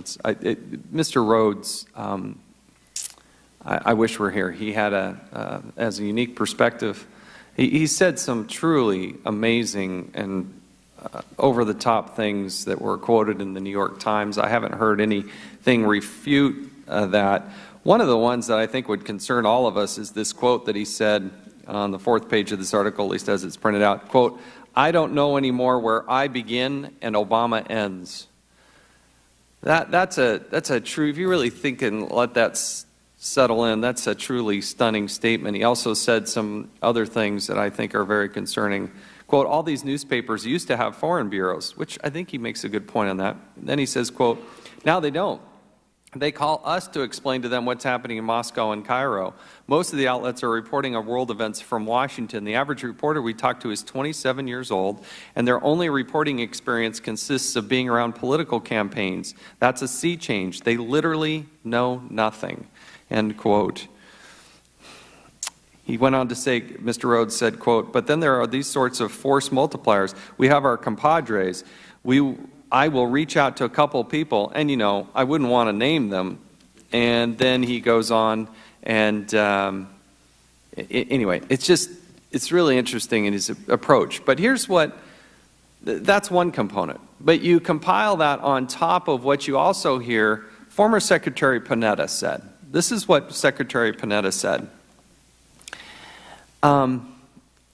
Mr. Rhodes, I wish were here. He had as a unique perspective. He said some truly amazing and over-the-top things that were quoted in the New York Times. I haven't heard anything refute that. One of the ones that I think would concern all of us is this quote that he said on the 4th page of this article, at least as it's printed out, quote, "I don't know anymore where I begin and Obama ends." That's a true, if you really think and let that settle in, that's a truly stunning statement. He also said some other things that I think are very concerning. Quote, "All these newspapers used to have foreign bureaus," which I think he makes a good point on that. And then he says, quote, "Now they don't. They call us to explain to them what's happening in Moscow and Cairo. Most of the outlets are reporting on world events from Washington. The average reporter we talk to is 27 years old, and their only reporting experience consists of being around political campaigns. That's a sea change. They literally know nothing." End quote. He went on to say, Mr. Rhodes said, quote, "But then there are these sorts of force multipliers. We have our compadres. I will reach out to a couple people, and you know, I wouldn't want to name them." And then he goes on, and anyway, it's really interesting in his approach. But here's what, that's one component. But you compile that on top of what you also hear former Secretary Panetta said. This is what Secretary Panetta said.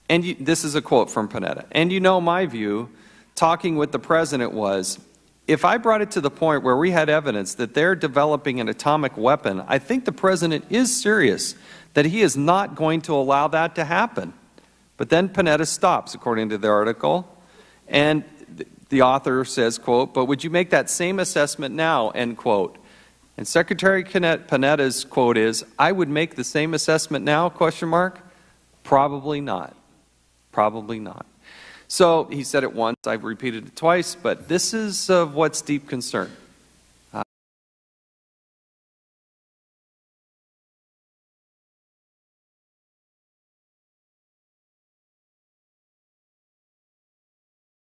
This is a quote from Panetta. "And you know my view, talking with the President, was, if I brought it to the point where we had evidence that they're developing an atomic weapon, I think the President is serious, that he is not going to allow that to happen." But then Panetta stops, according to the article, and the author says, quote, "But would you make that same assessment now?" End quote. And Secretary Panetta's quote is, "I would make the same assessment now, question mark? Probably not. Probably not." So he said it once, I've repeated it twice, but this is of what's deep concern.